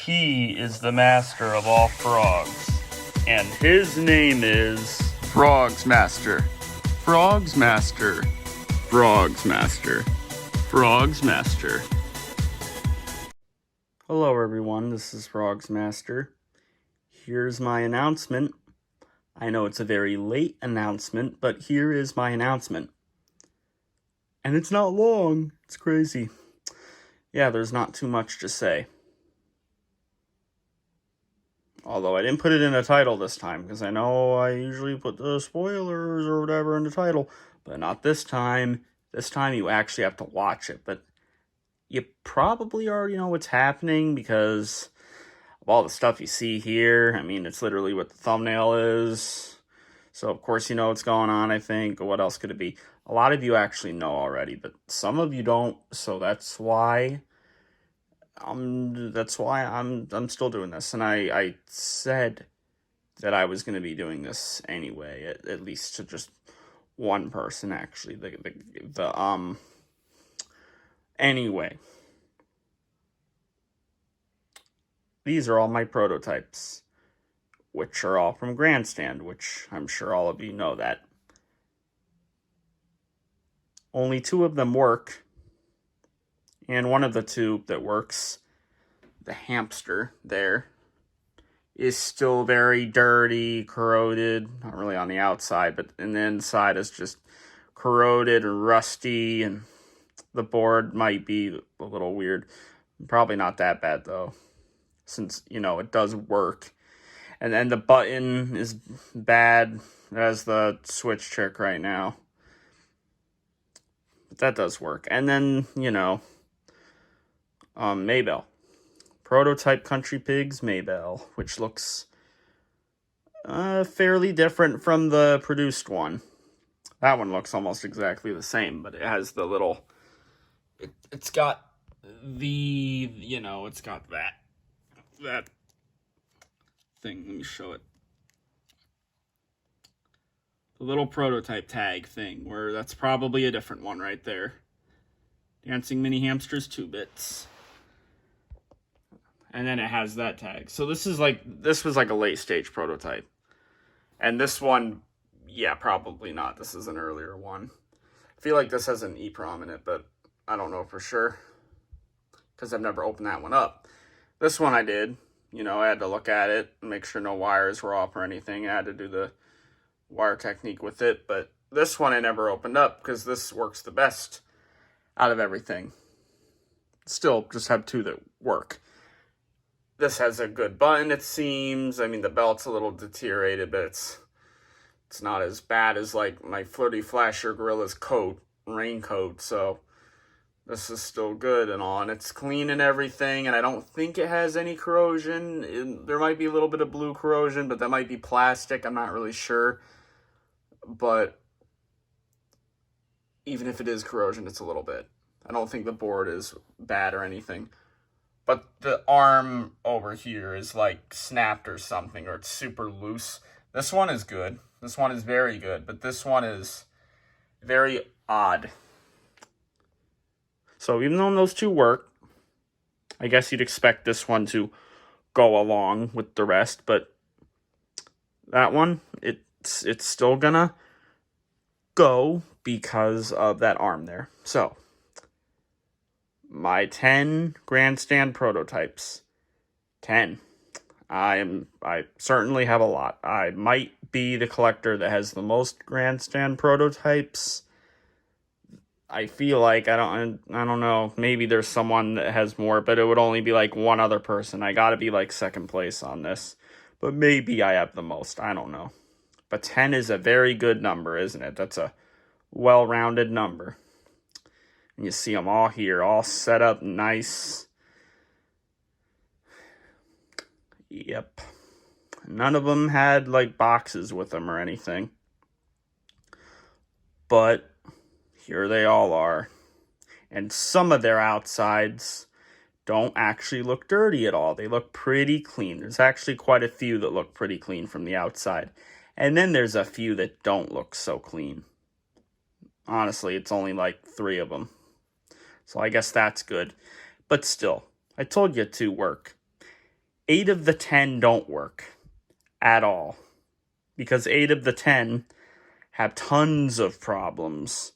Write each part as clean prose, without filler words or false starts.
He is the master of all frogs, and his name is Frogs Master. Frogs Master. Frogs Master. Frogs Master. Hello everyone, this is Frogs Master. Here's my announcement. I know it's a very late announcement, but here is my announcement. And it's not long. It's crazy. Yeah, there's not too much to say. Although I didn't put it in a title this time, because I know I usually put the spoilers or whatever in the title, but not this time. This time you actually have to watch it, but you probably already know what's happening because of all the stuff you see here. I mean, it's literally what the thumbnail is. So, of course, you know what's going on, I think. What else could it be? A lot of you actually know already, but some of you don't, so that's why I'm still doing this. And I said that I was going to be doing this anyway, at least to just one person, actually. Anyway. These are all my prototypes, which are all from Grandstand, which I'm sure all of you know that. Only 2 of them work, and one of the 2 that works, the hamster there, is still very dirty, corroded, not really on the outside, but in the inside is just corroded and rusty, and the board might be a little weird. Probably not that bad, though, since, you know, it does work. And then the button is bad as the switch trick right now. But that does work. And then, you know, Maybell. Prototype Country Pigs Maybell, which looks fairly different from the produced one. That one looks almost exactly the same, but it has the little... It's got the, you know, it's got that thing. Let me show it. The little prototype tag thing, where that's probably a different one right there. Dancing Mini Hamsters 2 bits. And then it has that tag. So this was like a late stage prototype. And this one, yeah, probably not. This is an earlier one. I feel like this has an EEPROM in it, but I don't know for sure, because I've never opened that one up. This one I did. You know, I had to look at it and make sure no wires were off or anything. I had to do the wire technique with it, but this one I never opened up because this works the best out of everything. Still just have 2 that work. This has a good button, it seems. I mean, the belt's a little deteriorated, but it's not as bad as like my Flirty Flasher Gorilla's raincoat, so this is still good and all, and it's clean and everything, and I don't think it has any corrosion. There might be a little bit of blue corrosion, but that might be plastic. I'm not really sure. But even if it is corrosion, it's a little bit. I don't think the board is bad or anything. But the arm over here is like snapped or something, or it's super loose. This one is good. This one is very good, but this one is very odd. So even though those 2 work, I guess you'd expect this one to go along with the rest, but that one, it's still gonna go because of that arm there. So, my 10 Grandstand prototypes. 10. I certainly have a lot. I might be the collector that has the most Grandstand prototypes. I feel like, I don't know, maybe there's someone that has more, but it would only be like one other person. I gotta be like second place on this. But maybe I have the most, I don't know. But 10 is a very good number, isn't it? That's a well-rounded number. And you see them all here, all set up nice. Yep. None of them had like boxes with them or anything. But here they all are. And some of their outsides don't actually look dirty at all. They look pretty clean. There's actually quite a few that look pretty clean from the outside. And then there's a few that don't look so clean. Honestly, it's only like 3 of them. So I guess that's good. But still, I told you to work. 8 of the 10 don't work at all. Because 8 of the 10 have tons of problems.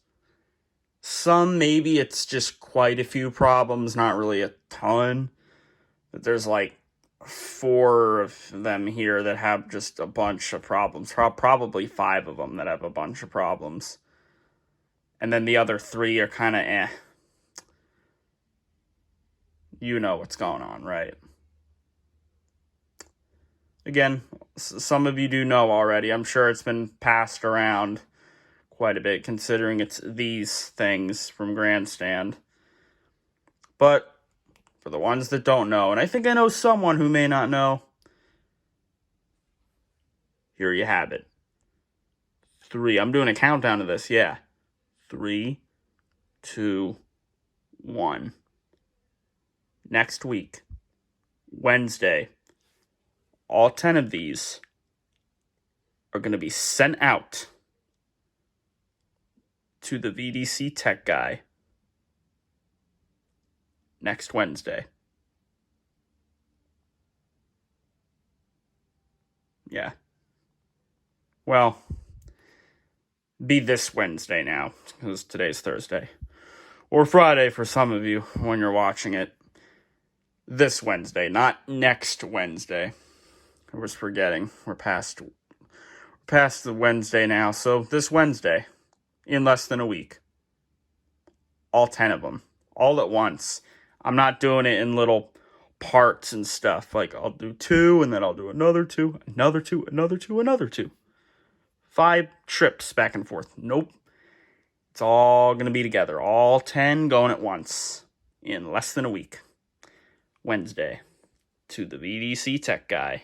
Some, maybe it's just quite a few problems, not really a ton. But there's like 4 of them here that have just a bunch of problems. Probably 5 of them that have a bunch of problems. And then the other 3 are kind of eh. You know what's going on, right? Again, some of you do know already. I'm sure it's been passed around quite a bit, considering it's these things from Grandstand. But for the ones that don't know, and I think I know someone who may not know, here you have it. 3. I'm doing a countdown to this, yeah. 3, 2, 1. Next week, Wednesday, all 10 of these are going to be sent out to the VDC Tech Guy next Wednesday. Yeah. Well, be this Wednesday now, because today's Thursday. Or Friday for some of you when you're watching it. This Wednesday, not next Wednesday. I was forgetting. We're past the Wednesday now, so this Wednesday, in less than a week. All 10 of them. All at once. I'm not doing it in little parts and stuff. Like, I'll do 2, and then I'll do another 2, another 2, another 2, another 2. 5 trips back and forth. Nope. It's all going to be together. All 10 going at once. In less than a week. Wednesday. To the VDC Tech Guy.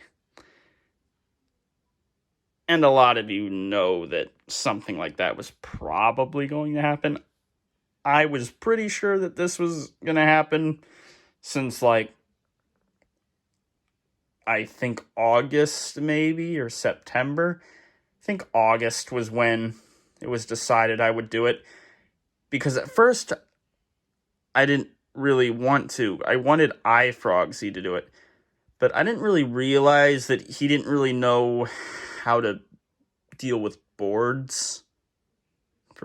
And a lot of you know that something like that was probably going to happen. I was pretty sure that this was going to happen since, like, I think August maybe, or September. I think August was when it was decided I would do it. Because at first, I didn't really want to. I wanted iFrogsy to do it. But I didn't really realize that he didn't really know how to deal with boards.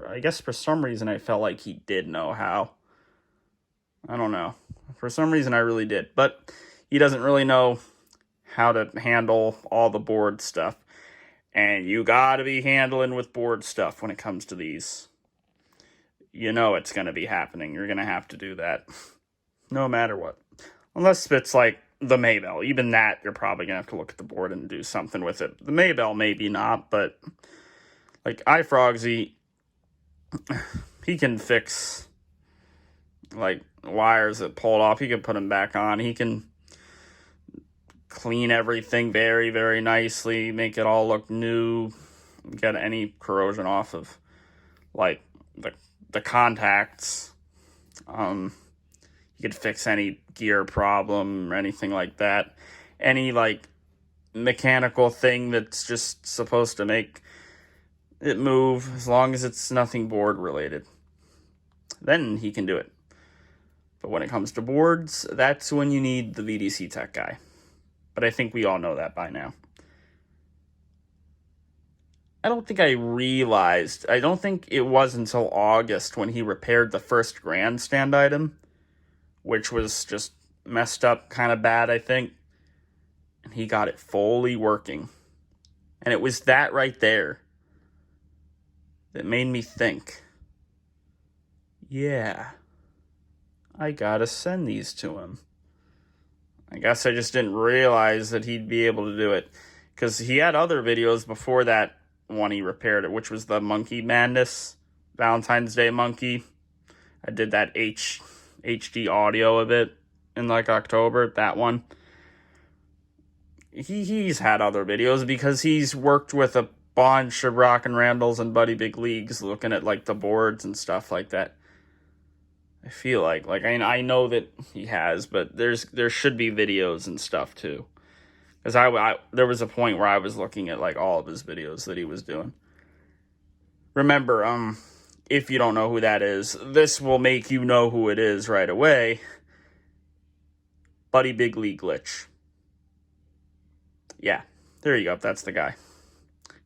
I guess for some reason I felt like he did know how. I don't know. For some reason I really did. But he doesn't really know how to handle all the board stuff. And you gotta be handling with board stuff when it comes to these. You know it's gonna be happening. You're gonna have to do that. No matter what. Unless it's like the Maybell. Even that, you're probably gonna have to look at the board and do something with it. The Maybell, maybe not, but like iFrogsy, he can fix like wires that pulled off. He can put them back on. He can clean everything very, very nicely, make it all look new, get any corrosion off of like the contacts. You could fix any gear problem or anything like that. Any like mechanical thing that's just supposed to make it move, as long as it's nothing board related. Then he can do it. But when it comes to boards, that's when you need the VDC Tech Guy. But I think we all know that by now. I don't think it was until August when he repaired the first Grandstand item, which was just messed up kind of bad, I think. And he got it fully working. And it was that right there that made me think, yeah, I gotta send these to him. I guess I just didn't realize that he'd be able to do it. Because he had other videos before that one he repaired it, which was the Monkey Madness Valentine's Day Monkey. I did that HD audio of it in like October, that one. He's had other videos because he's worked with a bunch of Rockin' Randalls and Buddy Big Leagues looking at like the boards and stuff like that. I feel like I know that he has, but there should be videos and stuff too. Because there was a point where I was looking at like all of his videos that he was doing. Remember, if you don't know who that is, this will make you know who it is right away. Buddy Big League Glitch. Yeah, there you go. That's the guy.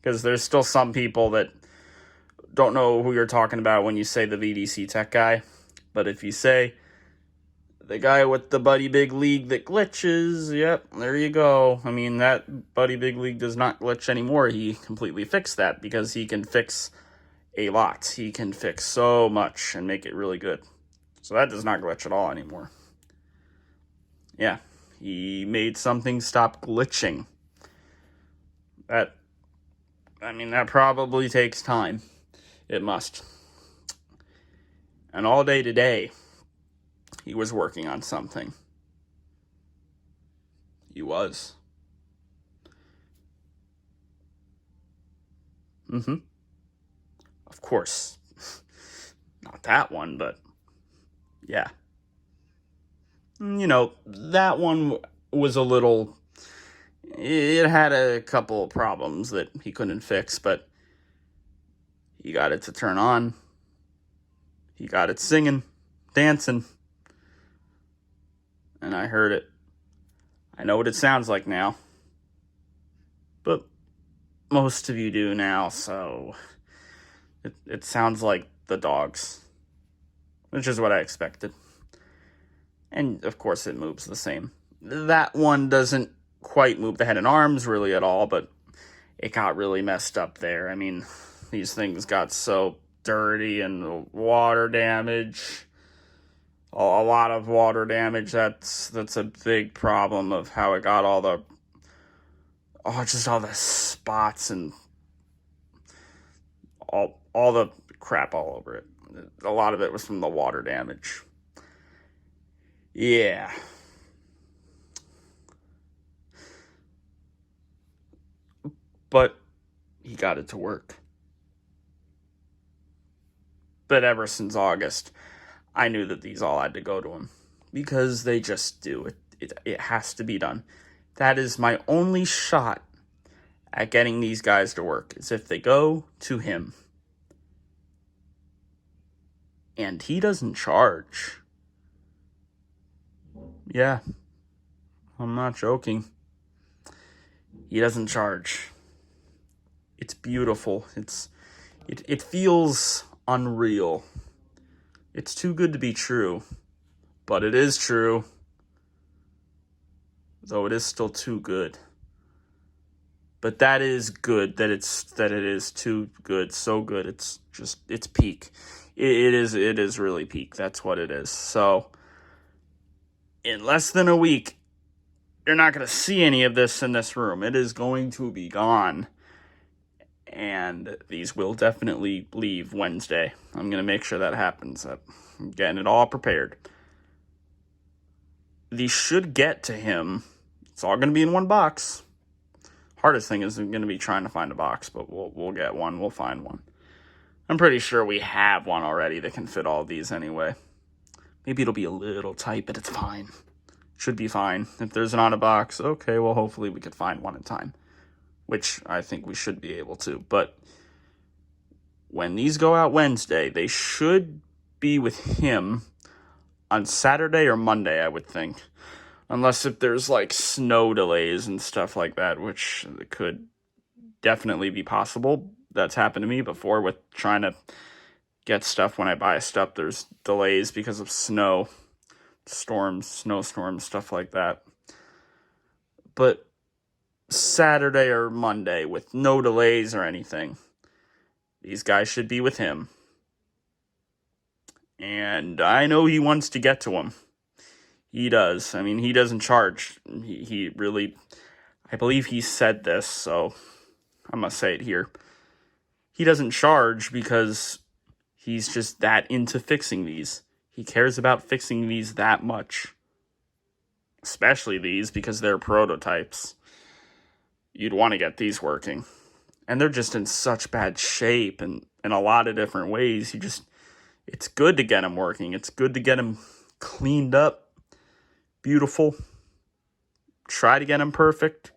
Because there's still some people that don't know who you're talking about when you say the VDC Tech Guy. But if you say the guy with the Buddy Big League that glitches, yep, there you go. I mean, that Buddy Big League does not glitch anymore. He completely fixed that because he can fix a lot. He can fix so much and make it really good. So that does not glitch at all anymore. Yeah, he made something stop glitching. That probably takes time. It must. And all day today, he was working on something. He was. Of course. Not that one, but yeah. You know, that one was a little... It had a couple of problems that he couldn't fix, but he got it to turn on. He got it singing, dancing. And I heard it. I know what it sounds like now. But most of you do now, so it sounds like the dogs, which is what I expected. And of course it moves the same. That one doesn't quite move the head and arms really at all, but it got really messed up there. I mean, these things got so dirty and water damage. A lot of water damage. That's a big problem of how it got all the spots and all the crap all over it. A lot of it was from the water damage. Yeah. But he got it to work. But ever since August, I knew that these all had to go to him. Because they just do. It has to be done. That is my only shot at getting these guys to work, is if they go to him. And he doesn't charge. Yeah. I'm not joking. He doesn't charge. It's beautiful. It feels unreal. It's too good to be true. But it is true. Though it is still too good. But that is good, that it is too good, so good. It's peak. It is really peak. That's what it is. So in less than a week, you're not going to see any of this in this room. It is going to be gone. And these will definitely leave Wednesday. I'm going to make sure that happens. I'm getting it all prepared. These should get to him. It's all going to be in one box. Hardest thing is going to be trying to find a box, but we'll get one. We'll find one. I'm pretty sure we have one already that can fit all these anyway. Maybe it'll be a little tight, but it's fine. Should be fine. If there's not a box, okay, well, hopefully we could find one in time, which I think we should be able to. But when these go out Wednesday, they should be with him on Saturday or Monday, I would think. Unless if there's like snow delays and stuff like that, which could definitely be possible. That's happened to me before with trying to get stuff when I buy stuff. There's delays because of snow, storms, snowstorms, stuff like that. But Saturday or Monday with no delays or anything, these guys should be with him. And I know he wants to get to them. He does. I mean, he doesn't charge. He really, I believe he said this, so I must say it here. He doesn't charge because he's just that into fixing these. He cares about fixing these that much. Especially these, because they're prototypes. You'd want to get these working. And they're just in such bad shape and in a lot of different ways. It's good to get them working. It's good to get them cleaned up. Beautiful. Try to get him perfect,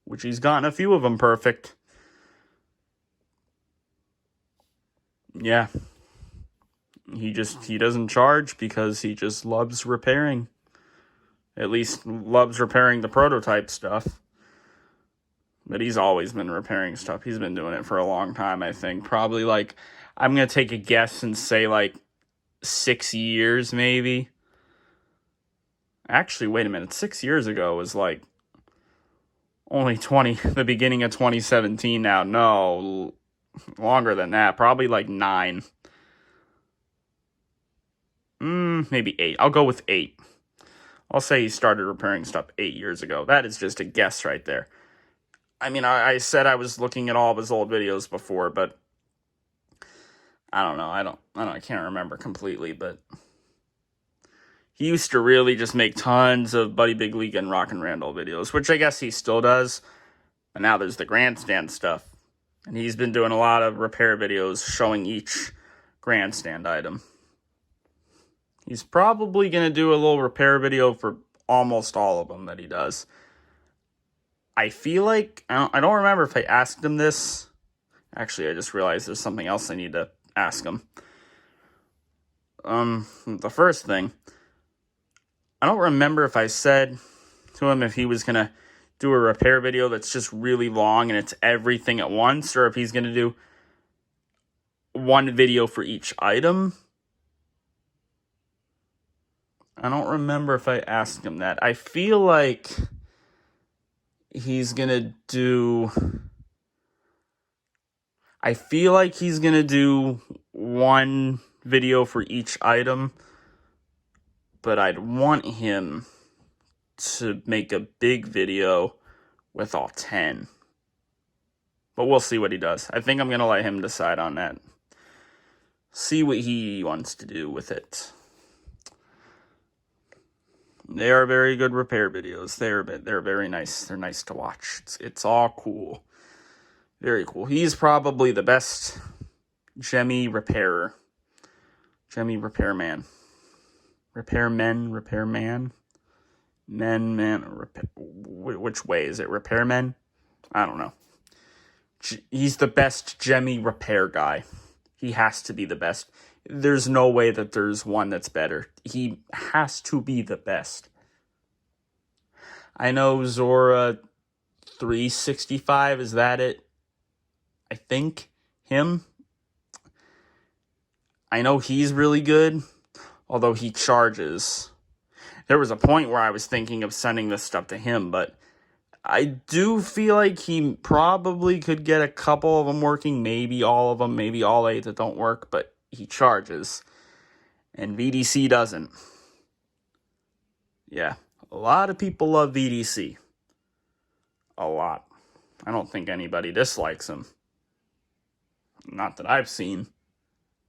which he's gotten a few of them perfect. Yeah. He doesn't charge because he just loves repairing. At least loves repairing the prototype stuff. But he's always been repairing stuff. He's been doing it for a long time, I think. Probably like, I'm going to take a guess and say like 6 years maybe. Actually, wait a minute. 6 years ago was like only the beginning of 2017 now. No, longer than that. Probably like 9. Maybe 8. I'll go with 8. I'll say he started repairing stuff 8 years ago. That is just a guess right there. I mean, I said I was looking at all of his old videos before, but I don't know. I can't remember completely, but he used to really just make tons of Buddy Big League and Rock and Randall videos, which I guess he still does. But now there's the Grandstand stuff. And he's been doing a lot of repair videos showing each Grandstand item. He's probably going to do a little repair video for almost all of them that he does. I feel like, I don't remember if I asked him this. Actually, I just realized there's something else I need to ask him. The first thing, I don't remember if I said to him if he was going to do a repair video that's just really long and it's everything at once, or if he's going to do one video for each item. I don't remember if I asked him that. I feel like he's going to do one video for each item, but I'd want him to make a big video with all 10. But we'll see what he does. I think I'm going to let him decide on that. See what he wants to do with it. They are very good repair videos. They're very nice. They're nice to watch. It's all cool. Very cool. He's probably the best Gemmy repairer. Gemmy repairman. Repairman? Which way is it? Repairmen? I don't know. He's the best Gemmy repair guy. He has to be the best. There's no way that there's one that's better. He has to be the best. I know Zora 365, is that it? I think him. I know he's really good, although he charges. There was a point where I was thinking of sending this stuff to him, but I do feel like he probably could get a couple of them working, maybe all of them, maybe all 8 that don't work, but he charges, and VDC doesn't. Yeah, a lot of people love VDC. A lot. I don't think anybody dislikes him. Not that I've seen.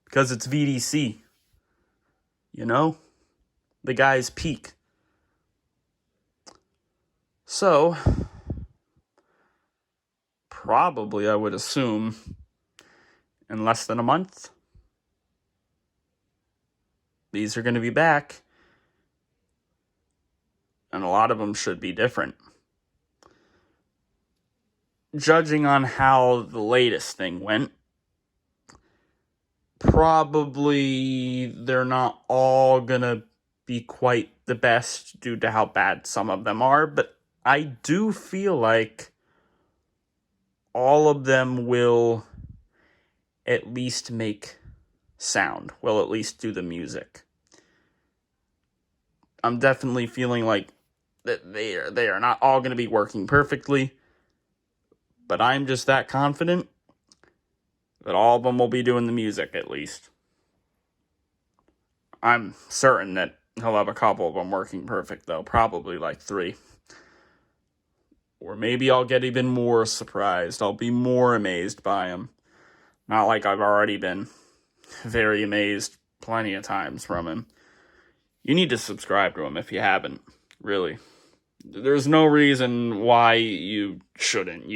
Because it's VDC. You know? The guy's peak. So, probably I would assume in less than a month, these are going to be back. And a lot of them should be different. Judging on how the latest thing went, probably they're not all going to be quite the best due to how bad some of them are, but I do feel like all of them will at least make sound, will at least do the music. I'm definitely feeling like that they are not all going to be working perfectly, but I'm just that confident that all of them will be doing the music at least. I'm certain that he'll have a couple of them working perfect, though. Probably like 3. Or maybe I'll get even more surprised. I'll be more amazed by him. Not like I've already been very amazed plenty of times from him. You need to subscribe to him if you haven't. Really. There's no reason why you shouldn't.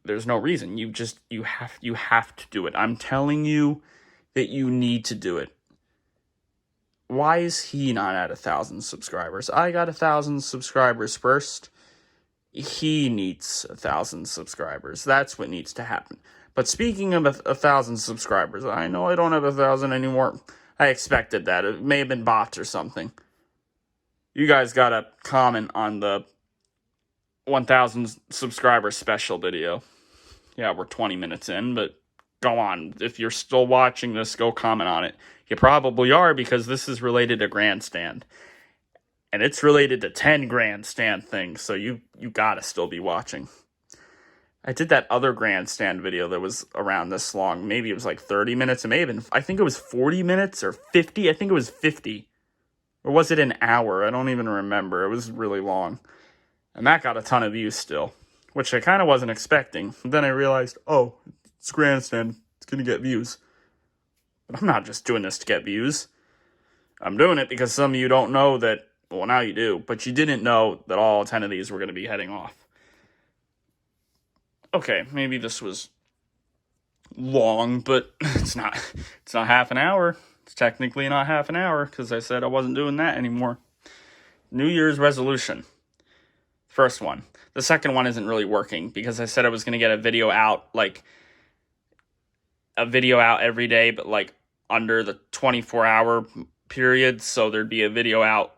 There's no reason. You have to do it. I'm telling you that you need to do it. Why is he not at 1,000 subscribers? I got 1,000 subscribers first. He needs 1,000 subscribers. That's what needs to happen. But speaking of 1,000 subscribers, I know I don't have 1,000 anymore. I expected that. It may have been bots or something. You guys gotta comment on the 1,000 subscriber special video. Yeah, we're 20 minutes in, but go on. If you're still watching this, go comment on it. You probably are, because this is related to Grandstand. And it's related to 10 Grandstand things, so you gotta still be watching. I did that other Grandstand video that was around this long. Maybe it was like 30 minutes. It may have been, I think it was 40 minutes or 50. I think it was 50. Or was it an hour? I don't even remember. It was really long. And that got a ton of views still, which I kind of wasn't expecting. Then I realized, oh, it's Grandstand. It's going to get views. But I'm not just doing this to get views. I'm doing it because some of you don't know that, well, now you do, but you didn't know that all 10 of these were going to be heading off. Okay, maybe this was long, but it's not half an hour. It's technically not half an hour, because I said I wasn't doing that anymore. New Year's resolution. First one. The second one isn't really working, because I said I was going to get a video out every day, but like under the 24-hour period, so there'd be a video out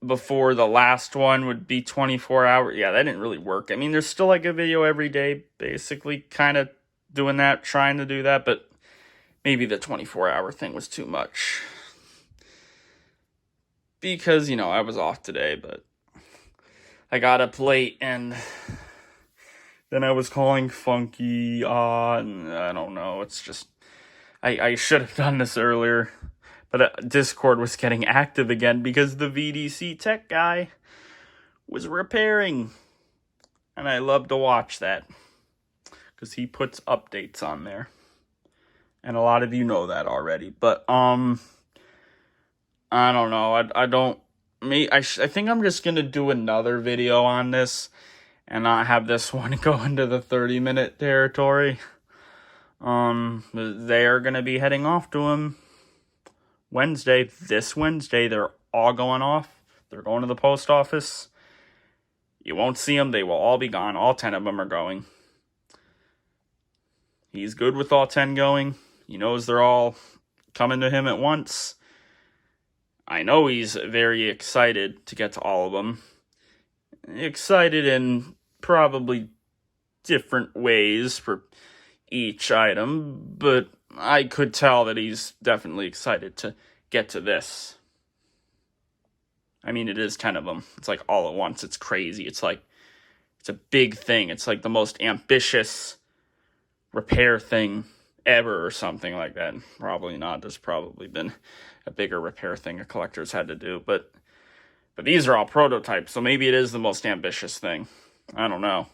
before the last one would be 24 hours. Yeah, that didn't really work. I mean, there's still like a video every day, basically kind of doing that, trying to do that, but maybe the 24-hour thing was too much. Because, I was off today, but I got up late, and then I was calling Funky, and I don't know, it's just, I should have done this earlier. But Discord was getting active again because the VDC Tech Guy was repairing. And I love to watch that, because he puts updates on there. And a lot of you know that already. But, I don't know. I think I'm just going to do another video on this and not have this one go into the 30-minute territory. They are going to be heading off to him. This Wednesday, they're all going off. They're going to the post office. You won't see them. They will all be gone. All 10 of them are going. He's good with all 10 going. He knows they're all coming to him at once. I know he's very excited to get to all of them. Excited in probably different ways for each item, but I could tell that he's definitely excited to get to this. I mean, it is 10 of them. It's like all at once. It's crazy. It's a big thing. It's like the most ambitious repair thing ever or something like that. Probably not. There's probably been a bigger repair thing a collector's had to do. But these are all prototypes, so maybe it is the most ambitious thing. I don't know.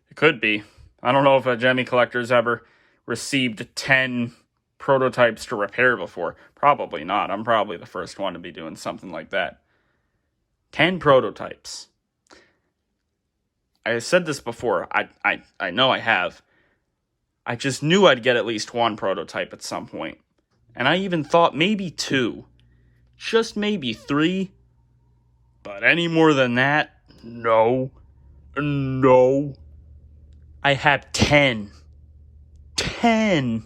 It could be. I don't know if a Gemmy collector's ever received 10 prototypes to repair before. Probably not. I'm probably the first one to be doing something like that. 10 prototypes. I said this before. I know I have. I just knew I'd get at least one prototype at some point. And I even thought maybe 2. Just maybe 3. But any more than that, no. No. I have 10. 10.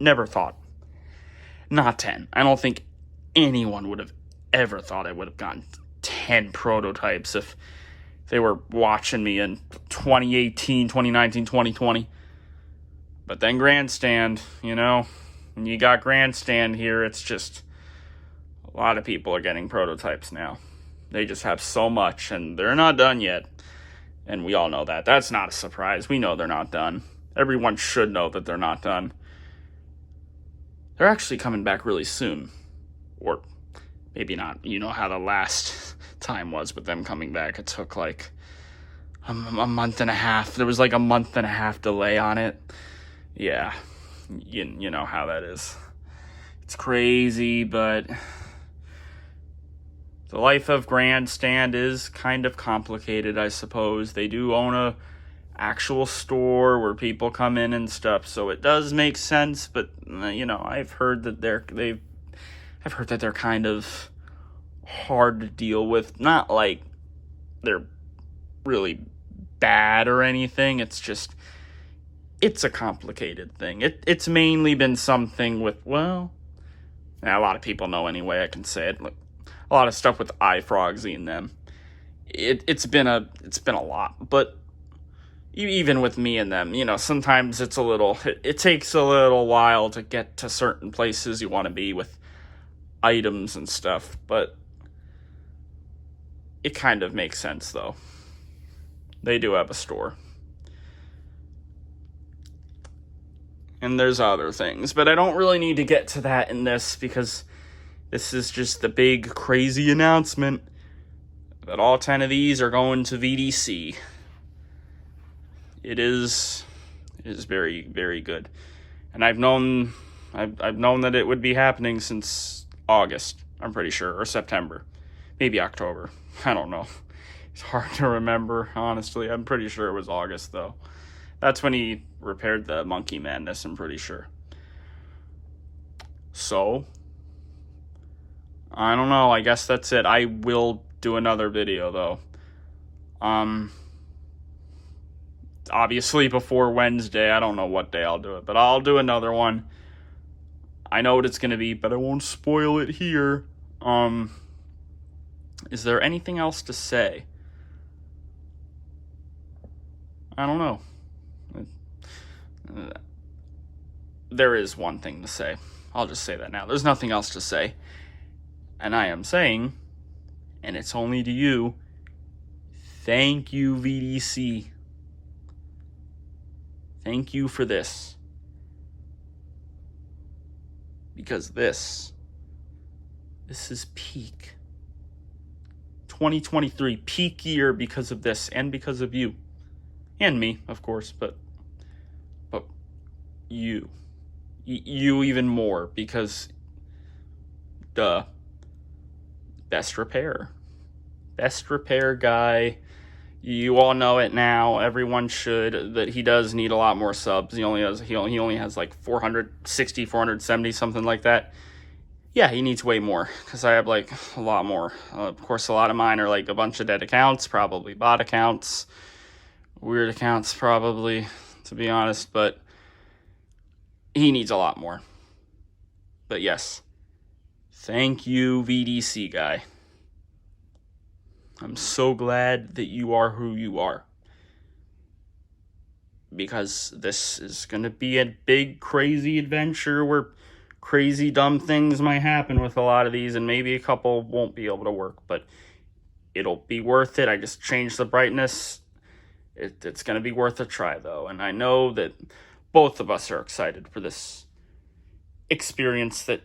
Never thought. Not 10. I don't think anyone would have ever thought I would have gotten 10 prototypes if they were watching me in 2018, 2019, 2020. But then Grandstand, when you got Grandstand here, it's just a lot of people are getting prototypes now. They just have so much, and they're not done yet. And we all know that. That's not a surprise. We know they're not done. Everyone should know that they're not done. They're actually coming back really soon. Or maybe not. You know how the last time was with them coming back. It took like a month and a half. There was like a month and a half delay on it. Yeah. You know how that is. It's crazy, but the life of Grandstand is kind of complicated, I suppose. They do own a actual store where people come in and stuff, so it does make sense. But I've heard that they're kind of hard to deal with. Not like they're really bad or anything. It's just it's a complicated thing. It's mainly been something with Yeah, a lot of people know anyway, I can say it. Look, a lot of stuff with iFrogsy in them. It's been a lot, but even with me and them, you know, sometimes it's a little, it takes a little while to get to certain places you want to be with items and stuff, but it kind of makes sense, though. They do have a store. And there's other things, but I don't really need to get to that in this, because this is just the big, crazy announcement that all 10 of these are going to VDC. It is very, very good. And I've known that it would be happening since August, I'm pretty sure, or September. Maybe October. I don't know. It's hard to remember, honestly. I'm pretty sure it was August, though. That's when he repaired the Monkey Madness, I'm pretty sure. So, I don't know. I guess that's it. I will do another video, though. Obviously before Wednesday. I don't know what day I'll do it, but I'll do another one. I know what it's going to be, but I won't spoil it here. Is there anything else to say? I don't know. There is one thing to say. I'll just say that now. There's nothing else to say. And I am saying, and it's only to you, thank you, VDC. Thank you for this. Because this is peak. 2023, peak year because of this, and because of you. And me, of course, but you. You even more, because, duh. Best repair guy. You all know it now. Everyone should. That he does need a lot more subs. He only has like 460, 470, something like that. Yeah, he needs way more, because I have like a lot more. Of course, a lot of mine are like a bunch of dead accounts, probably bot accounts, weird accounts, probably, to be honest. But he needs a lot more. But yes, thank you, VDC guy. I'm so glad that you are who you are. Because this is going to be a big, crazy adventure where crazy, dumb things might happen with a lot of these, and maybe a couple won't be able to work, but it'll be worth it. I just changed the brightness. It's going to be worth a try, though, and I know that both of us are excited for this experience that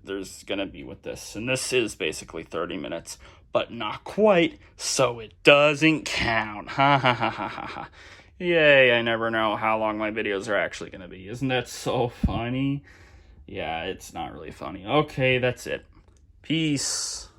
there's going to be with this. And this is basically 30 minutes, but not quite, so it doesn't count. Ha ha ha ha ha ha. Yay, I never know how long my videos are actually going to be. Isn't that so funny? Yeah, it's not really funny. Okay, that's it. Peace.